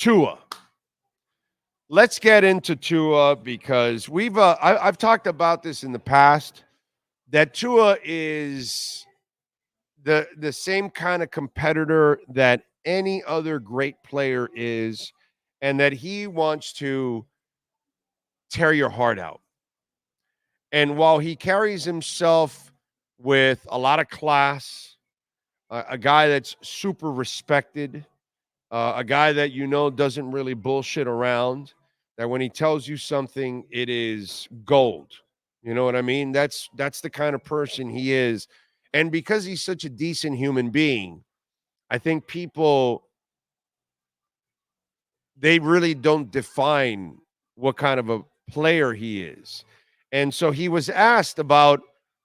Tua. Let's get into Tua because I've talked about this in the past that Tua is the same kind of competitor that any other great player is, and that he wants to tear your heart out. And while he carries himself with a lot of class, a guy that's super respected, a guy that doesn't really bullshit around, that when he tells you something, it is gold. You know what I mean? That's the kind of person he is. And because he's such a decent human being, I think people, they really don't define what kind of a player he is. And so he was asked about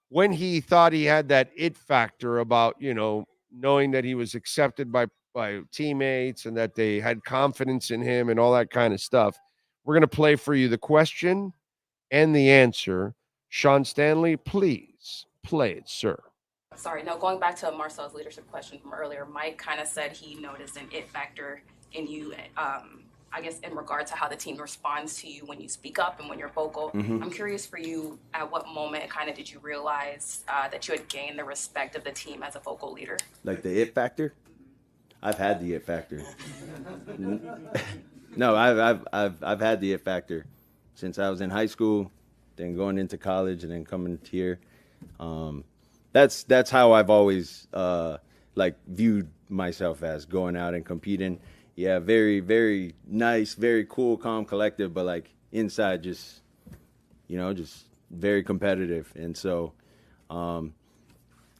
when he thought he had that it factor about, knowing that he was accepted by teammates and that they had confidence in him and all that kind of stuff. We're going to play for you the question and the answer. Sean Stanley, please play it, sir. Sorry, no, going back to Marcel's leadership question from earlier, Mike kind of said he noticed an it factor in you, I guess, in regard to how the team responds to you when you speak up and when you're vocal. Mm-hmm. I'm curious for you, at what moment kind of did you realize that you had gained the respect of the team as a vocal leader? Like the it factor? I've had the it factor. No, I've had the it factor since I was in high school, then going into college, and then coming here. That's how I've always viewed myself, as going out and competing. Yeah, very, very nice, very cool, calm, collective, but like inside just very competitive. And so, a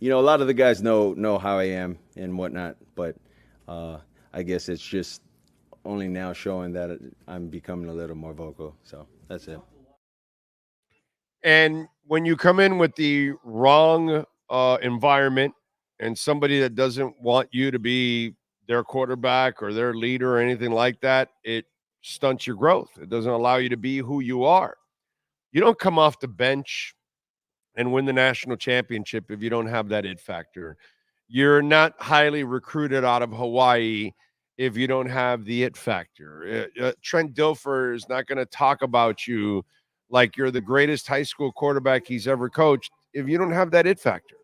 lot of the guys know how I am and whatnot, but I guess it's just only now showing that I'm becoming a little more vocal. So that's it. And when you come in with the wrong environment and somebody that doesn't want you to be their quarterback or their leader or anything like that, it stunts your growth. It doesn't allow you to be who you are. You don't come off the bench and win the national championship if you don't have that it factor. You're not highly recruited out of Hawaii if you don't have the it factor. Trent Dilfer is not going to talk about you like you're the greatest high school quarterback he's ever coached if you don't have that it factor.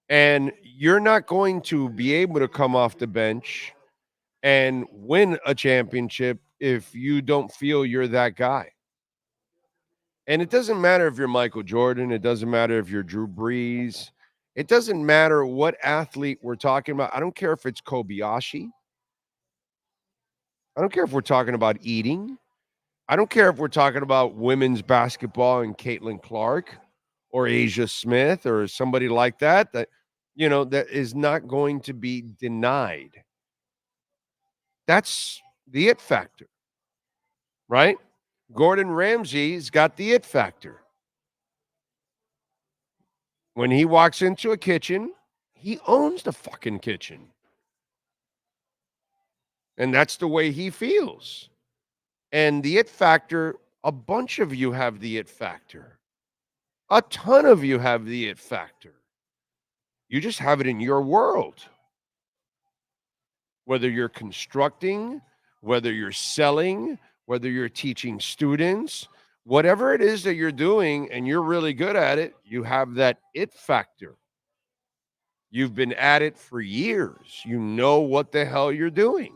And you're not going to be able to come off the bench and win a championship if you don't feel you're that guy. And it doesn't matter if you're Michael Jordan. It doesn't matter if you're Drew Brees. It doesn't matter what athlete we're talking about. I don't care if it's Kobayashi. I don't care if we're talking about eating. I don't care if we're talking about women's basketball and Caitlin Clark or Asia Smith or somebody like that, that is not going to be denied. That's the it factor, right? Gordon Ramsay's got the it factor. When he walks into a kitchen, he owns the fucking kitchen. And that's the way he feels. And the it factor, a bunch of you have the it factor. A ton of you have the it factor. You just have it in your world. Whether you're constructing, whether you're selling, whether you're teaching students, whatever it is that you're doing and you're really good at it, you have that it factor. You've been at it for years. You know what the hell you're doing.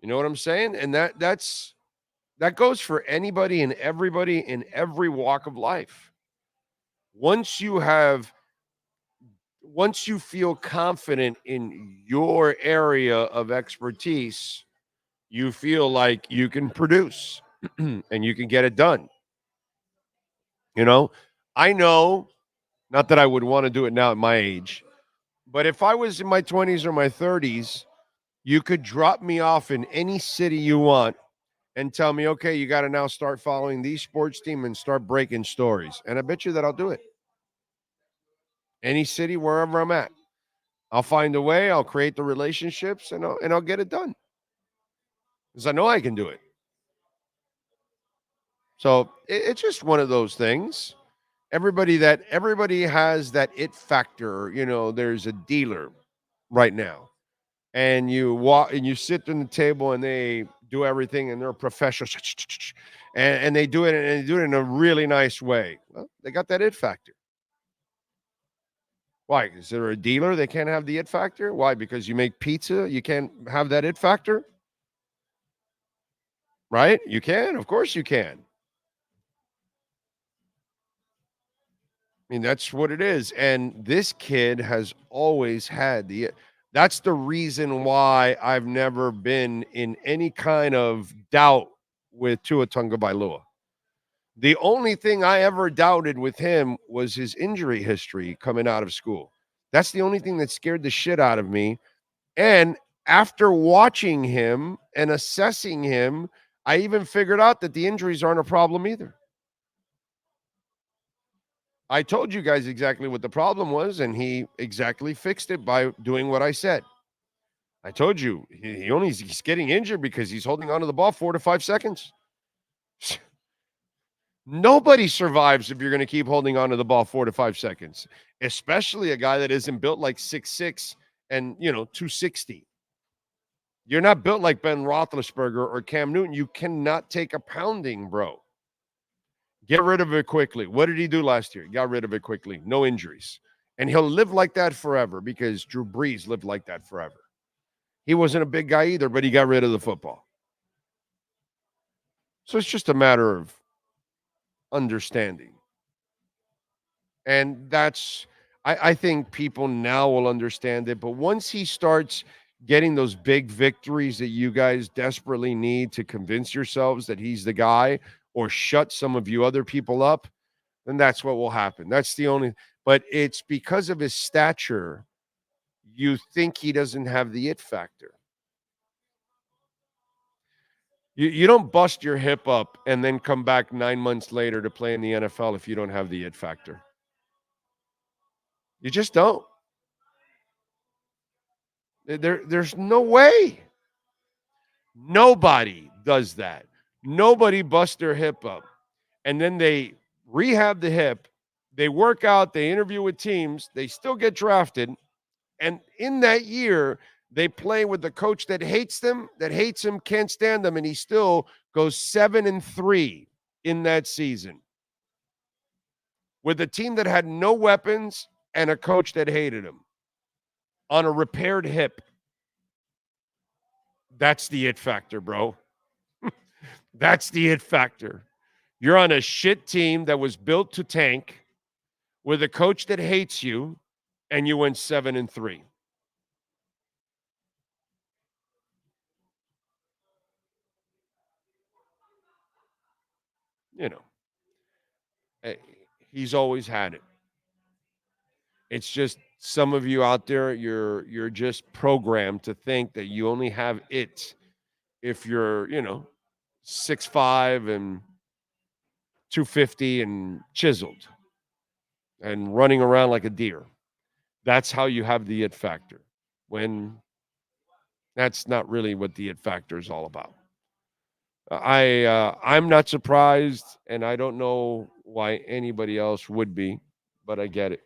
You know what I'm saying? And that goes for anybody and everybody in every walk of life. Once you feel confident in your area of expertise, you feel like you can produce and you can get it done. I know, not that I would want to do it now at my age, but if I was in my 20s or my 30s, you could drop me off in any city you want and tell me, okay, you got to now start following these sports team and start breaking stories. And I bet you that I'll do it. Any city, wherever I'm at. I'll find a way, I'll create the relationships, and I'll get it done. Because I know I can do it. So it's just one of those things. Everybody has that it factor. There's a dealer right now. and you walk and you sit in the table and they do everything and they're professionals and they do it in a really nice way. Well, they got that it factor. Why? Is there a dealer they can't have the it factor? Why? Because you make pizza, you can't have that it factor? Right? You can. Of course you can. I mean, that's what it is. And this kid has always had the it. That's the reason why I've never been in any kind of doubt with Tua Tagovailoa. The only thing I ever doubted with him was his injury history coming out of school. That's the only thing that scared the shit out of me. And after watching him and assessing him, I even figured out that the injuries aren't a problem either. I told you guys exactly what the problem was, and he exactly fixed it by doing what I said. I told you he's getting injured because he's holding onto the ball 4 to 5 seconds. Nobody survives if you're going to keep holding onto the ball 4 to 5 seconds, especially a guy that isn't built like 6'6" and 260. You're not built like Ben Roethlisberger or Cam Newton. You cannot take a pounding, bro. Get rid of it quickly. What did he do last year? He got rid of it quickly. No injuries. And he'll live like that forever because Drew Brees lived like that forever. He wasn't a big guy either, but he got rid of the football. So it's just a matter of understanding. And I think people now will understand it. But once he starts getting those big victories that you guys desperately need to convince yourselves that he's the guy or shut some of you other people up, then that's what will happen. That's the only, but it's because of his stature, you think he doesn't have the it factor. You don't bust your hip up and then come back 9 months later to play in the NFL if you don't have the it factor. You just don't. There's no way. Nobody does that. Nobody busts their hip up. And then they rehab the hip. They work out. They interview with teams. They still get drafted. And in that year, they play with the coach that hates them, that hates him, can't stand them. And he still goes 7-3 in that season with a team that had no weapons and a coach that hated him on a repaired hip. That's the it factor, bro. That's the it factor. You're on a shit team that was built to tank with a coach that hates you, and you went 7-3. He's always had it. It's just some of you out there, you're just programmed to think that you only have it if you're, 6'5" and 250 and chiseled and running around like a deer. That's how you have the it factor. When that's not really what the it factor is all about. I'm not surprised, and I don't know why anybody else would be, but I get it.